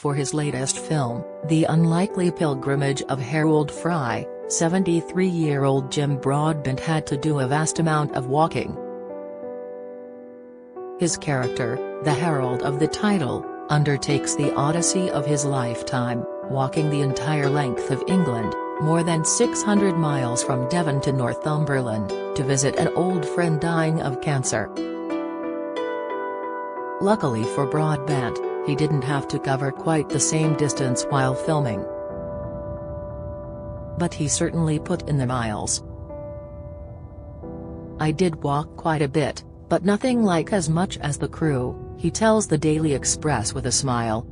for his latest film, The Unlikely Pilgrimage of Harold Fry, 73-year-old Jim Broadbent had to do a vast amount of walking. His character, the Harold of the title, undertakes the odyssey of his lifetime, walking the entire length of England, more than 600 miles from Devon to Northumberland, to visit an old friend dying of cancer. Luckily for Broadbent, he didn't have to cover quite the same distance while filming. But he certainly put in the miles. "I did walk quite a bit, but nothing like as much as the crew," he tells the Daily Express with a smile.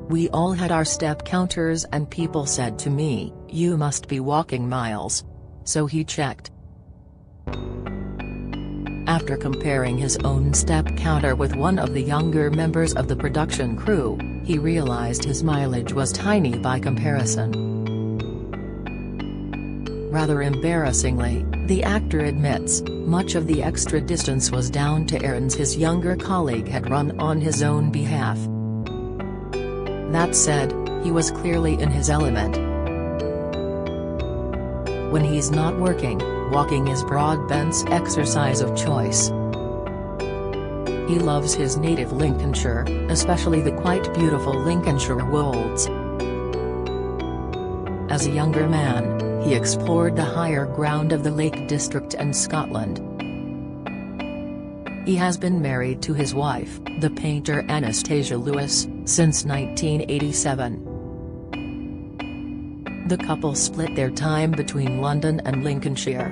"We all had our step counters and people said to me, 'You must be walking miles.' So he checked." After comparing his own step counter with one of the younger members of the production crew, he realized his mileage was tiny by comparison. Rather embarrassingly, the actor admits, much of the extra distance was down to errands his younger colleague had run on his own behalf. That said, he was clearly in his element. When he's not working, walking is Broadbent's exercise of choice. He loves his native Lincolnshire, especially the quite beautiful Lincolnshire wolds. As a younger man, he explored the higher ground of the Lake District and Scotland. He has been married to his wife, the painter Anastasia Lewis, since 1987. The couple split their time between London and Lincolnshire.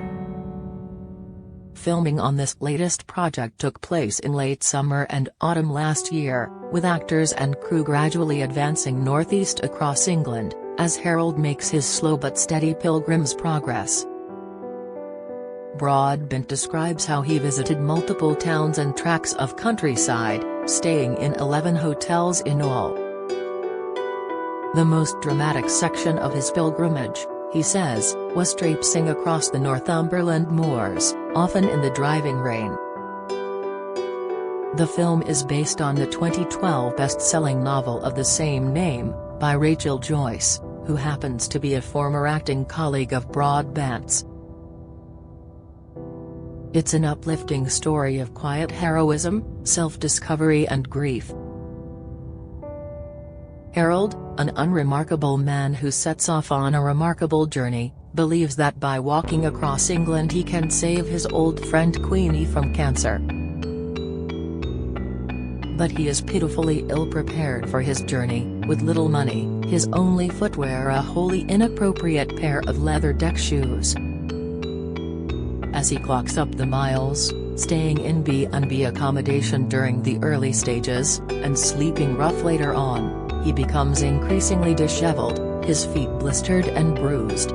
Filming on this latest project took place in late summer and autumn last year, with actors and crew gradually advancing northeast across England, as Harold makes his slow but steady pilgrim's progress. Broadbent describes how he visited multiple towns and tracts of countryside, staying in 11 hotels in all. The most dramatic section of his pilgrimage, he says, was traipsing across the Northumberland moors, often in the driving rain. The film is based on the 2012 best-selling novel of the same name, by Rachel Joyce, who happens to be a former acting colleague of Broadbent's. It's an uplifting story of quiet heroism, self-discovery and grief. Harold, an unremarkable man who sets off on a remarkable journey, believes that by walking across England he can save his old friend Queenie from cancer. But he is pitifully ill-prepared for his journey, with little money, his only footwear a wholly inappropriate pair of leather deck shoes. As he clocks up the miles, staying in B&B accommodation during the early stages, and sleeping rough later on, he becomes increasingly disheveled, his feet blistered and bruised.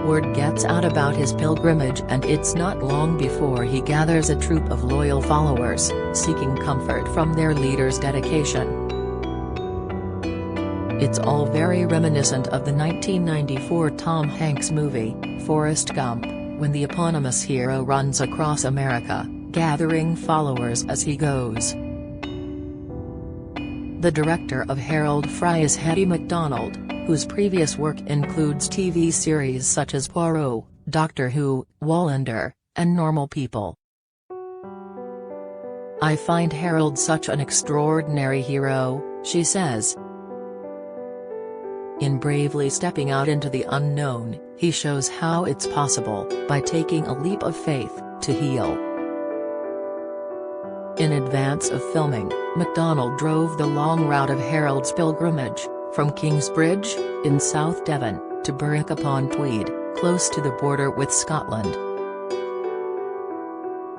Word gets out about his pilgrimage and it's not long before he gathers a troop of loyal followers, seeking comfort from their leader's dedication. It's all very reminiscent of the 1994 Tom Hanks movie, Forrest Gump, when the eponymous hero runs across America, gathering followers as he goes. The director of Harold Fry is Hetty MacDonald, whose previous work includes TV series such as Poirot, Doctor Who, Wallander, and Normal People. "I find Harold such an extraordinary hero," she says. In bravely stepping out into the unknown, he shows how it's possible, by taking a leap of faith, to heal. In advance of filming, MacDonald drove the long route of Harold's pilgrimage, from Kingsbridge, in South Devon, to Berwick-upon-Tweed, close to the border with Scotland.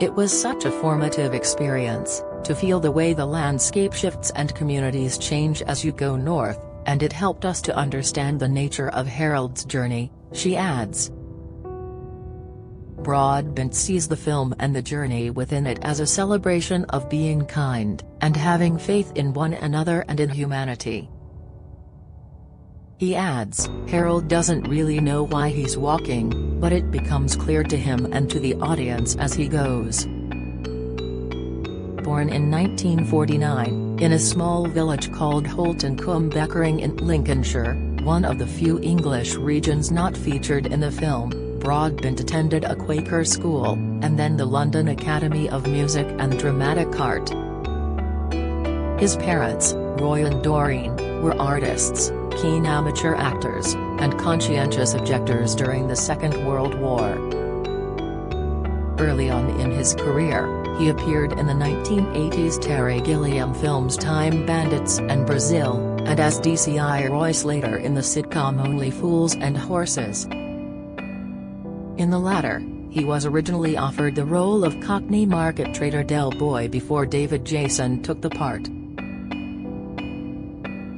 It was such a formative experience, to feel the way the landscape shifts and communities change as you go north, and it helped us to understand the nature of Harold's journey, she adds. Broadbent sees the film and the journey within it as a celebration of being kind, and having faith in one another and in humanity. He adds, Harold doesn't really know why he's walking, but it becomes clear to him and to the audience as he goes. born in 1949, in a small village called Holton-cum-Beckering in Lincolnshire, one of the few English regions not featured in the film. Broadbent attended a Quaker school, and then the London Academy of Music and Dramatic Art. His parents, Roy and Doreen, were artists, keen amateur actors, and conscientious objectors during the Second World War. Early on in his career, he appeared in the 1980s Terry Gilliam films Time Bandits and Brazil, and as DCI Royce later in the sitcom Only Fools and Horses. In the latter, he was originally offered the role of Cockney market trader Del Boy before David Jason took the part.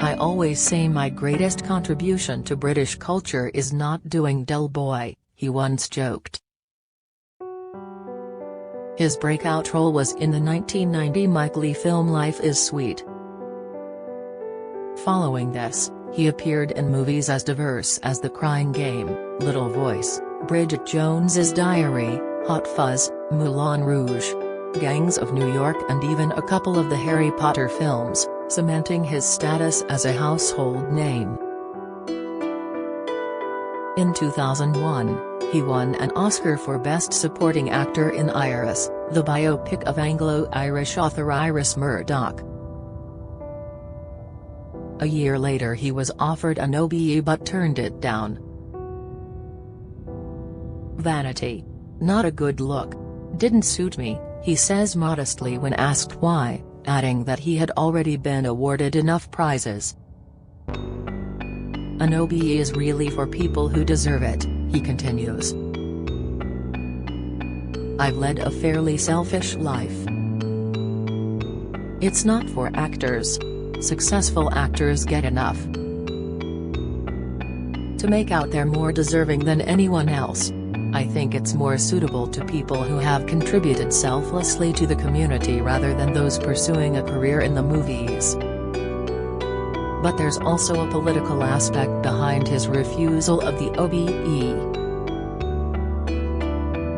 "I always say my greatest contribution to British culture is not doing Del Boy," he once joked. His breakout role was in the 1990 Mike Leigh film Life is Sweet. Following this, he appeared in movies as diverse as The Crying Game, Little Voice, Bridget Jones's Diary, Hot Fuzz, Moulin Rouge, Gangs of New York, and even a couple of the Harry Potter films, cementing his status as a household name. In 2001, he won an Oscar for Best Supporting Actor in Iris, the biopic of Anglo-Irish author Iris Murdoch. A year later he was offered an OBE but turned it down. "Vanity. Not a good look. Didn't suit me," he says modestly when asked why, adding that he had already been awarded enough prizes. "An OBE is really for people who deserve it," he continues. "I've led a fairly selfish life. It's not for actors. Successful actors get enough to make out they're more deserving than anyone else. I think it's more suitable to people who have contributed selflessly to the community rather than those pursuing a career in the movies." But there's also a political aspect behind his refusal of the OBE.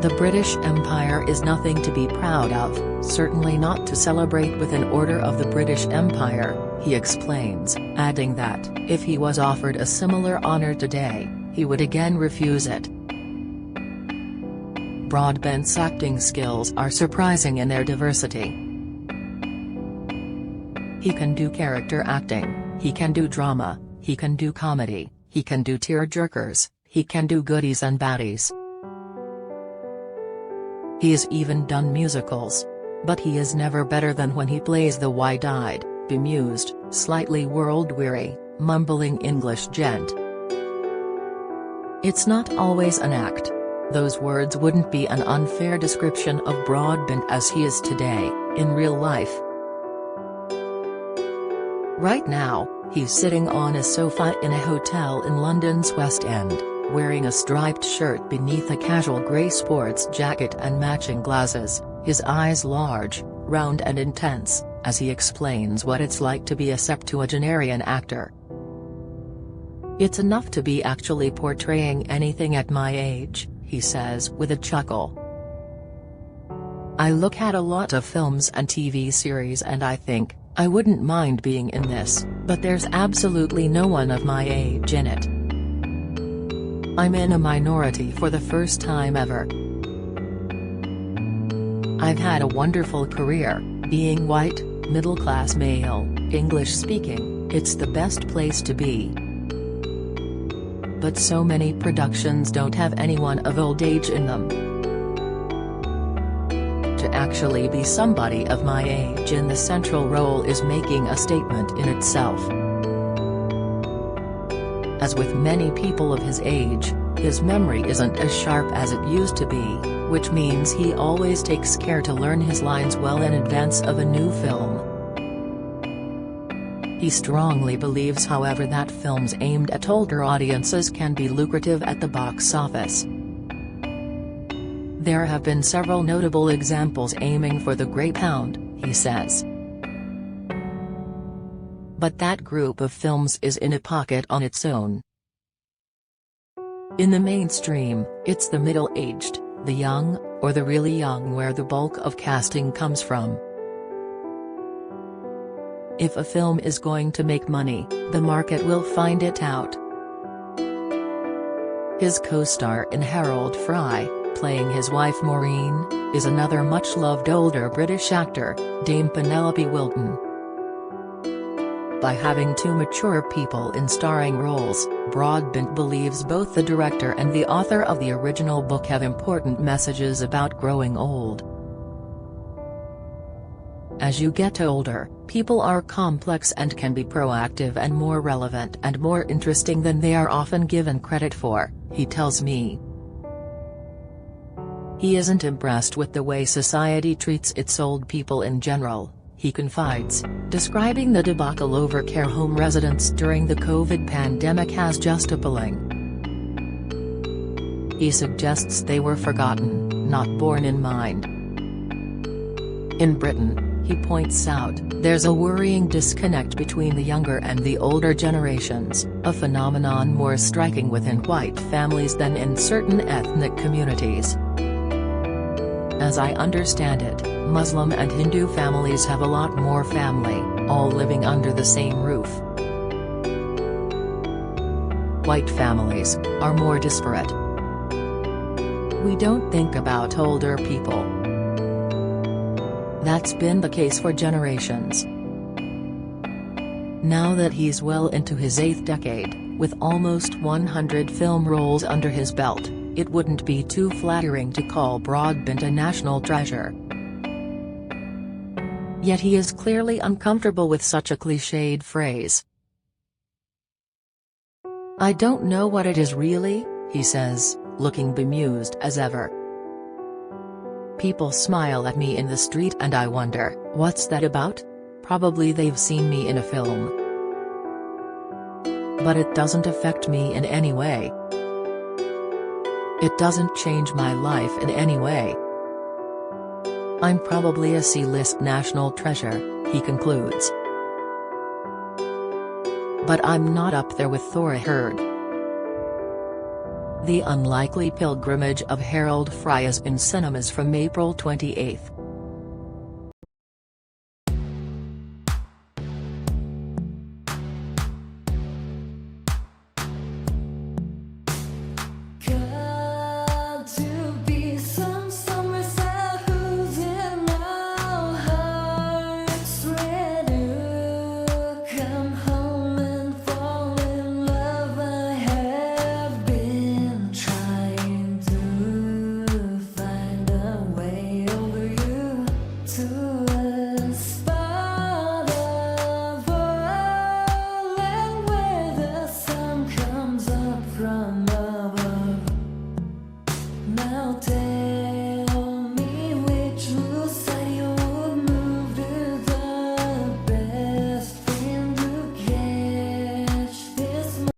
"The British Empire is nothing to be proud of, certainly not to celebrate with an Order of the British Empire," he explains, adding that, if he was offered a similar honour today, he would again refuse it. Broadbent's acting skills are surprising in their diversity. He can do character acting, he can do drama, he can do comedy, he can do tear-jerkers, he can do goodies and baddies. He's even done musicals. But he is never better than when he plays the wide-eyed, bemused, slightly world-weary, mumbling English gent. "It's not always an act." Those words wouldn't be an unfair description of Broadbent as he is today, in real life. Right now, he's sitting on a sofa in a hotel in London's West End, wearing a striped shirt beneath a casual grey sports jacket and matching glasses, his eyes large, round and intense, as he explains what it's like to be a septuagenarian actor. "It's enough to be actually portraying anything at my age," he says with a chuckle. "I look at a lot of films and TV series and I think, I wouldn't mind being in this, but there's absolutely no one of my age in it. I'm in a minority for the first time ever. I've had a wonderful career, being white, middle-class male, English-speaking, it's the best place to be. But so many productions don't have anyone of old age in them. To actually be somebody of my age in the central role is making a statement in itself." As with many people of his age, his memory isn't as sharp as it used to be, which means he always takes care to learn his lines well in advance of a new film. He strongly believes, however, that films aimed at older audiences can be lucrative at the box office. "There have been several notable examples aiming for the Grey Pound," he says. "But that group of films is in a pocket on its own. In the mainstream, it's the middle-aged, the young, or the really young where the bulk of casting comes from. If a film is going to make money, the market will find it out. His co-star in Harold Fry, playing his wife Maureen, is another much-loved older British actor, Dame Penelope Wilton. By having two mature people in starring roles, Broadbent believes both the director and the author of the original book have important messages about growing old. As you get older, people are complex and can be proactive and more relevant and more interesting than they are often given credit for, he tells me. He isn't impressed with the way society treats its old people in general, he confides, describing the debacle over care home residents during the COVID pandemic as just appalling. He suggests they were forgotten, not borne in mind. In Britain, he points out, there's a worrying disconnect between the younger and the older generations, a phenomenon more striking within white families than in certain ethnic communities. As I understand it, Muslim and Hindu families have a lot more family, all living under the same roof. White families are more disparate. We don't think about older people. That's been the case for generations. Now that he's well into his 8th decade, with almost 100 film roles under his belt, it wouldn't be too flattering to call Broadbent a national treasure. Yet he is clearly uncomfortable with such a cliched phrase. I don't know what it is really, he says, looking bemused as ever. People smile at me in the street and I wonder, what's that about? Probably they've seen me in a film. But it doesn't affect me in any way. It doesn't change my life in any way. I'm probably a C-list national treasure, he concludes. But I'm not up there with Thor Hurd. The Unlikely Pilgrimage of Harold Fry is in cinemas from April 28.